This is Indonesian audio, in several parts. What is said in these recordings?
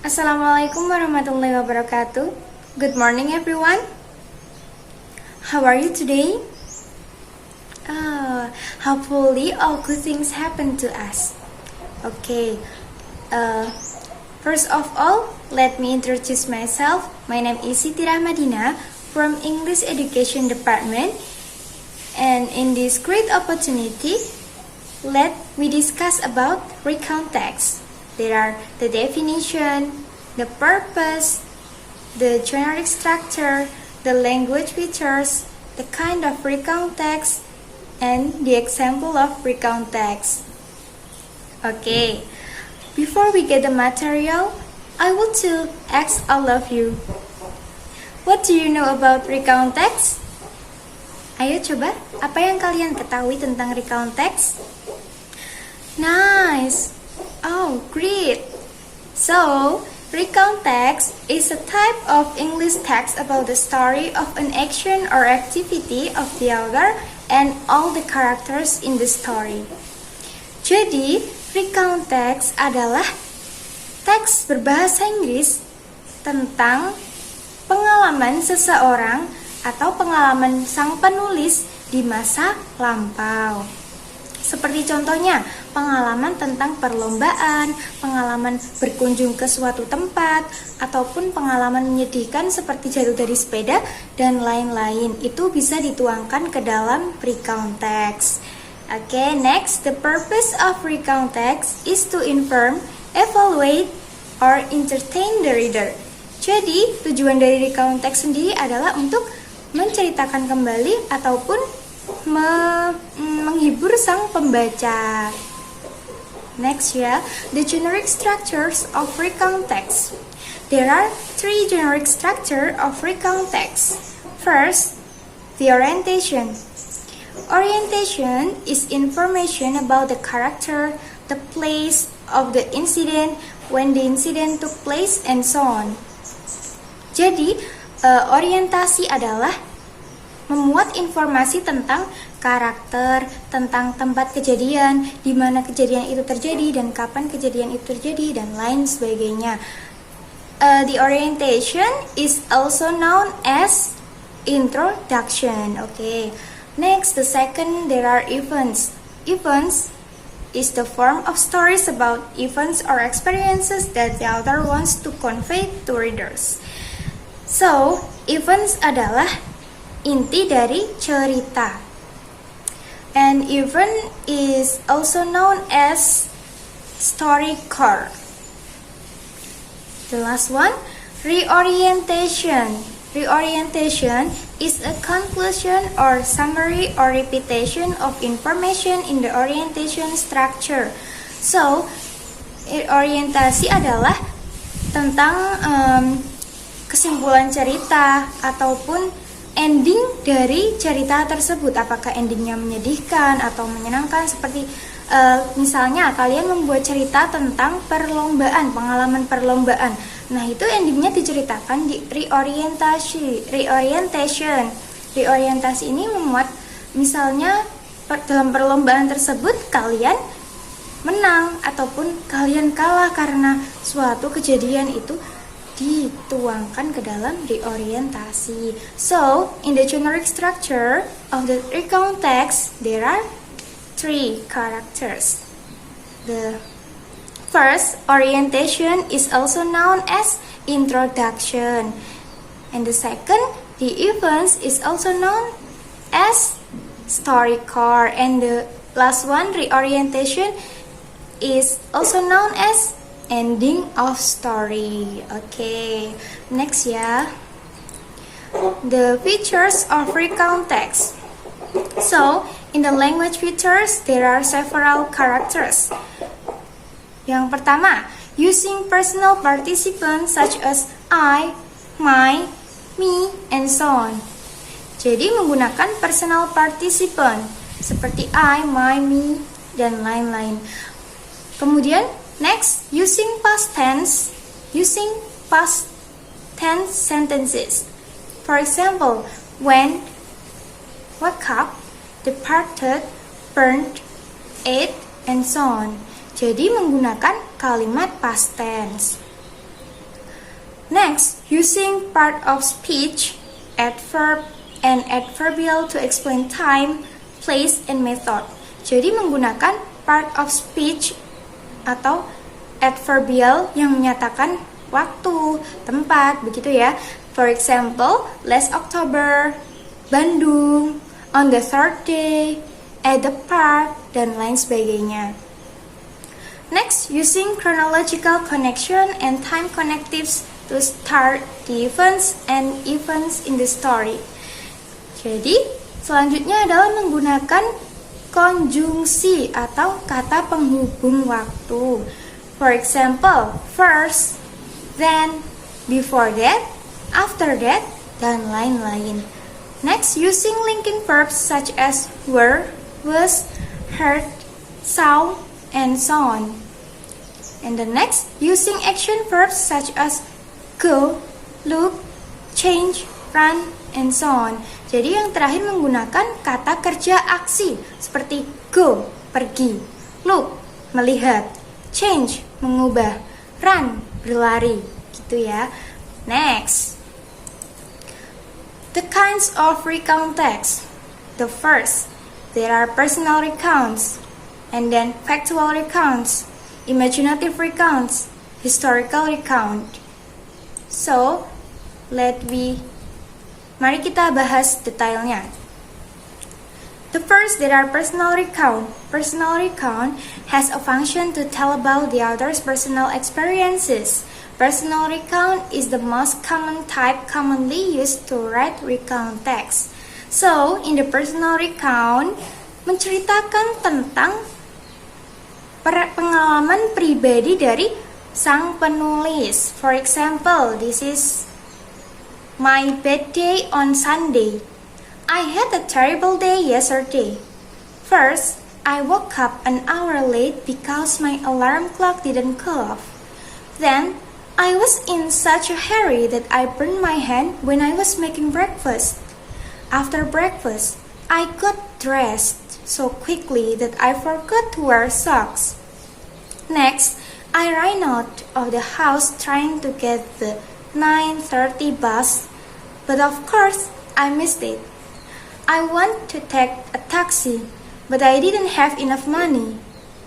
Assalamualaikum warahmatullahi wabarakatuh. Good morning everyone. How are you today? Hopefully all good things happen to us. Okay. First of all, let me introduce myself. My name is Siti Rahmadina from English Education Department. And in this great opportunity, let me discuss about recount text. There are the definition, the purpose, the generic structure, the language features, the kind of recount text, and the example of recount text. Okay, before we get the material, I want to ask all of you, what do you know about recount text? Ayo coba, apa yang kalian ketahui tentang recount text? Nice! Oh, great! So, recount text is a type of English text about the story of an action or activity of the author and all the characters in the story. Jadi, recount text adalah teks berbahasa Inggris tentang pengalaman seseorang atau pengalaman sang penulis di masa lampau. Seperti contohnya, pengalaman tentang perlombaan, pengalaman berkunjung ke suatu tempat, ataupun pengalaman menyedihkan seperti jatuh dari sepeda, dan lain-lain. Itu bisa dituangkan ke dalam recount text. Okay, next, the purpose of recount text is to inform, evaluate, or entertain the reader. Jadi, tujuan dari recount text sendiri adalah untuk menceritakan kembali ataupun menghibur sang pembaca. Next ya, the generic structures of recount text. There are three generic structure of recount text. First, the orientation. Orientation is information about the character, the place of the incident, when the incident took place, and so on. Jadi, orientasi adalah memuat informasi tentang karakter, tentang tempat kejadian, di mana kejadian itu terjadi dan kapan kejadian itu terjadi dan lain sebagainya. The orientation is also known as introduction. Okay. Next, the second, there are events. Events is the form of stories about events or experiences that the author wants to convey to readers. So, events adalah inti dari cerita. And event is also known as story core. The last one, reorientation. Reorientation is a conclusion or summary or repetition of information in the orientation structure. So, orientasi adalah tentang kesimpulan cerita ataupun ending dari cerita tersebut, apakah endingnya menyedihkan atau menyenangkan, seperti misalnya kalian membuat cerita tentang perlombaan, pengalaman perlombaan. Nah, itu endingnya diceritakan di reorientation. Reorientasi ini memuat misalnya dalam perlombaan tersebut kalian menang ataupun kalian kalah karena suatu kejadian itu dituangkan ke dalam reorientasi. So, in the generic structure of the recount text, there are three characters. The first, orientation, is also known as introduction. And the second, the events, is also known as story core. And the last one, reorientation, is also known as ending of story. Okay, next ya, the features of recount text. So, in the language features, there are several characters. Yang pertama, using personal participants such as I, my, me, and so on. Jadi menggunakan personal participant seperti I, my, me, dan lain-lain. Kemudian next, using past tense sentences. For example, when, woke up, departed, burned, ate, and so on. Jadi menggunakan kalimat past tense. Next, using part of speech, adverb, and adverbial to explain time, place, and method. Jadi menggunakan part of speech atau adverbial yang menyatakan waktu, tempat, begitu ya. For example, last October, Bandung, on the third day, at the park, dan lain sebagainya. Next, using chronological connection and time connectives to start the events and events in the story. Jadi, selanjutnya adalah menggunakan konjungsi atau kata penghubung waktu. For example, first, then, before that, after that, dan lain-lain. Next, using linking verbs such as were, was, heard, saw, and so on. And the next, using action verbs such as go, look, change, run, and so on. Jadi yang terakhir menggunakan kata kerja aksi seperti go, pergi, look, melihat, change, mengubah, run, berlari, gitu ya. Next, the kinds of recount text. The first, there are personal recounts, and then factual recounts, imaginative recounts, historical recount. So, mari kita bahas detailnya. The first, there are personal recount. Personal recount has a function to tell about the author's personal experiences. Personal recount is the most common type commonly used to write recount text. So, in the personal recount, menceritakan tentang pengalaman pribadi dari sang penulis. For example, this is my bad day on Sunday. I had a terrible day yesterday. First, I woke up an hour late because my alarm clock didn't go off. Then, I was in such a hurry that I burned my hand when I was making breakfast. After breakfast, I got dressed so quickly that I forgot to wear socks. Next, I ran out of the house trying to get the 9:30 bus, but of course, I missed it. I want to take a taxi, but I didn't have enough money.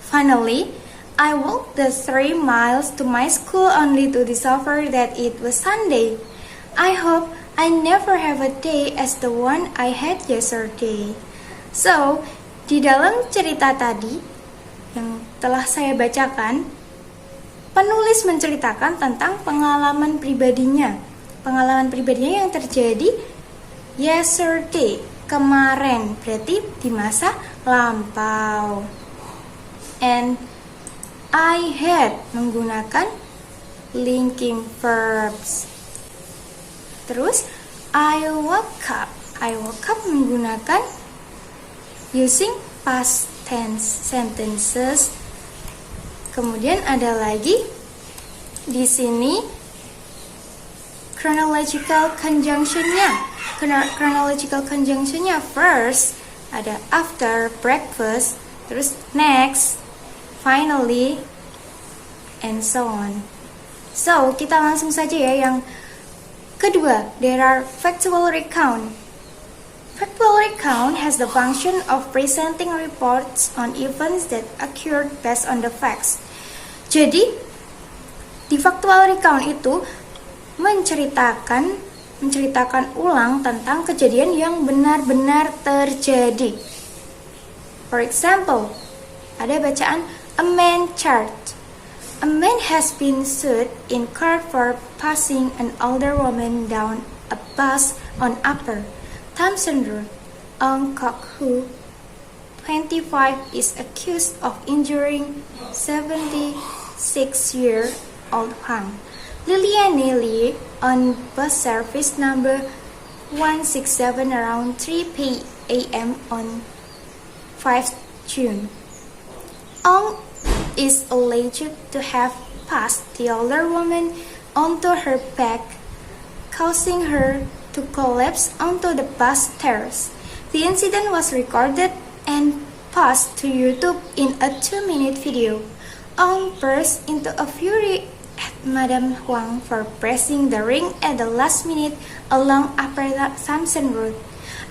Finally, I walked the 3 miles to my school only to discover that it was Sunday. I hope I never have a day as the one I had yesterday. So, di dalam cerita tadi yang telah saya bacakan, penulis menceritakan tentang pengalaman pribadinya. Pengalaman pribadinya yang terjadi yesterday, kemarin, berarti di masa lampau. And I had menggunakan linking verbs. Terus I woke up. I woke up menggunakan using past tense sentences. Kemudian ada lagi di sini chronological conjunctionnya. Chronological conjunctionnya first ada after breakfast, terus next, finally, and so on. So kita langsung saja ya yang kedua, there are factual recount. Factual recount has the function of presenting reports on events that occurred based on the facts. Jadi, di factual recount itu menceritakan ulang tentang kejadian yang benar-benar terjadi. For example, ada bacaan a man charged. A man has been sued in court for passing an older woman down a bus on Upper Thomson Road. Ong Kok Hoo, 25, is accused of injuring 76-year-old Hwang. Liliane Lee on bus service number 167 around 3 p.m. on 5 June. Ong is alleged to have passed the older woman onto her back, causing her to collapse onto the bus stairs. The incident was recorded and posted to YouTube in a 2-minute video. Ong burst into a fury at Madame Huang for pressing the ring at the last minute along Upper Samson Road.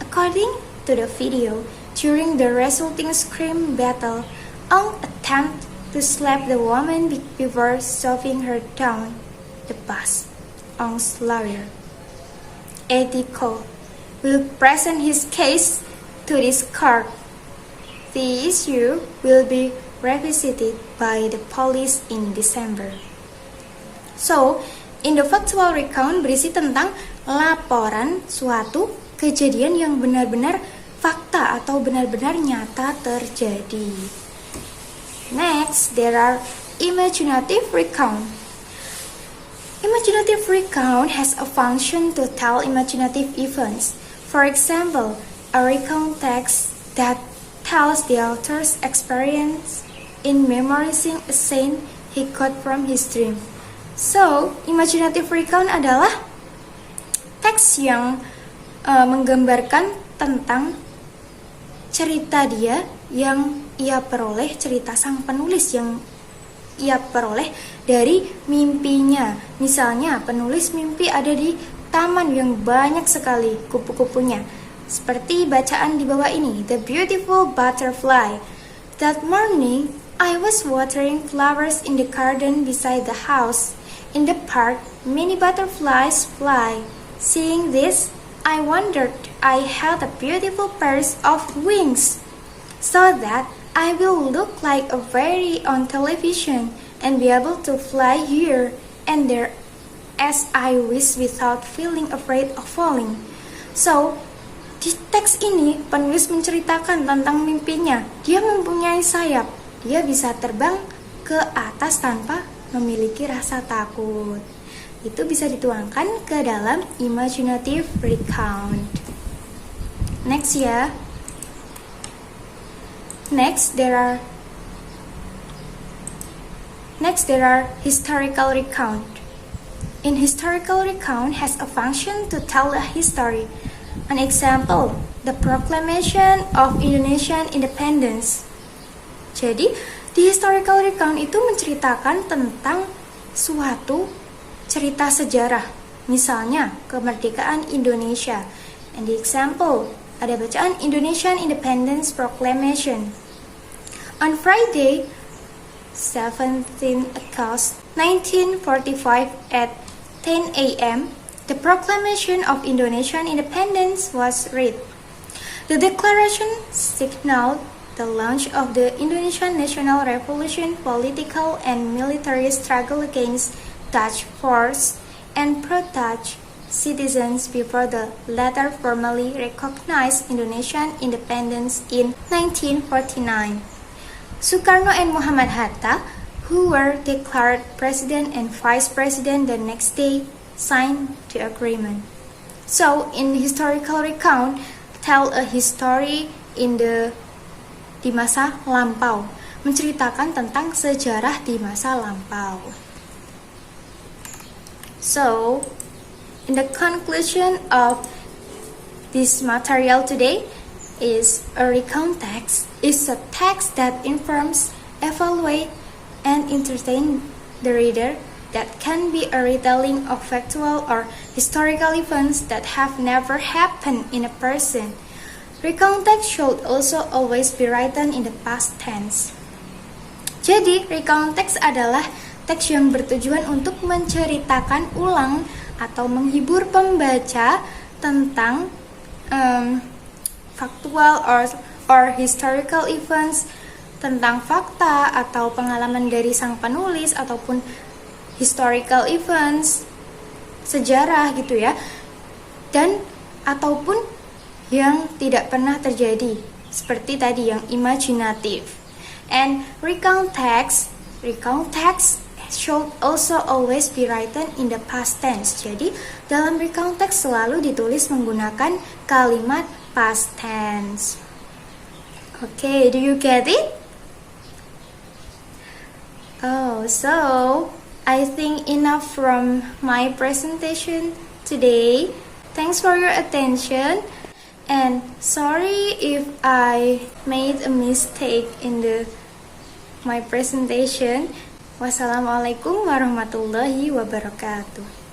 According to the video, during the resulting scream battle, Ong attempted to slap the woman before shoving her down the bus. Ong's lawyer, Eddie Ko, will present his case to this court. The issue will be revisited by the police in December. So, in the factual recount berisi tentang laporan suatu kejadian yang benar-benar fakta atau benar-benar nyata terjadi. Next, there are imaginative recount. Imaginative recount has a function to tell imaginative events. For example, a recount text that tells the author's experience in memorizing a scene he got from his dream. So, imaginative recount adalah teks yang menggambarkan tentang cerita dia yang ia peroleh, cerita sang penulis yang ia peroleh dari mimpinya. Misalnya, penulis mimpi ada di taman yang banyak sekali kupu-kupunya. Seperti bacaan di bawah ini, The Beautiful Butterfly. That morning, I was watering flowers in the garden beside the house. In the park, many butterflies fly. Seeing this, I wondered I had a beautiful pair of wings, so that I will look like a fairy on television and be able to fly here and there as I wish without feeling afraid of falling. So, di teks ini penulis menceritakan tentang mimpinya. Dia mempunyai sayap. Dia bisa terbang ke atas tanpa memiliki rasa takut. Itu bisa dituangkan ke dalam imaginative recount. Next ya. Next there are historical recount. In historical recount has a function to tell a history. An example, the proclamation of Indonesian independence. Jadi, di historical recount itu menceritakan tentang suatu cerita sejarah. Misalnya, kemerdekaan Indonesia. And the example, ada bacaan Indonesian Independence Proclamation. On Friday, 17 August 1945 at 10 a.m., the Proclamation of Indonesian Independence was read. The declaration signaled the launch of the Indonesian National Revolution political and military struggle against Dutch force and pro-Dutch citizens before the latter formally recognized Indonesian independence in 1949. Sukarno and Muhammad Hatta, who were declared president and vice president the next day, signed the agreement. So, in historical recount, tell a history di masa lampau, menceritakan tentang sejarah di masa lampau. So, in the conclusion of this material today is a recount text is a text that informs, evaluate, and entertain the reader that can be a retelling of factual or historical events that have never happened in a person. Recount text should also always be written in the past tense. Jadi, recount text adalah teks yang bertujuan untuk menceritakan ulang atau menghibur pembaca tentang faktual or historical events, tentang fakta atau pengalaman dari sang penulis ataupun historical events, sejarah gitu ya, dan ataupun yang tidak pernah terjadi seperti tadi yang imaginatif. And recount text should also always be written in the past tense. Jadi dalam recount text selalu ditulis menggunakan kalimat past tense. Okay, do you get it? Oh, so I think enough from my presentation today. Thanks for your attention. And sorry if I made a mistake in my presentation. Wassalamualaikum warahmatullahi wabarakatuh.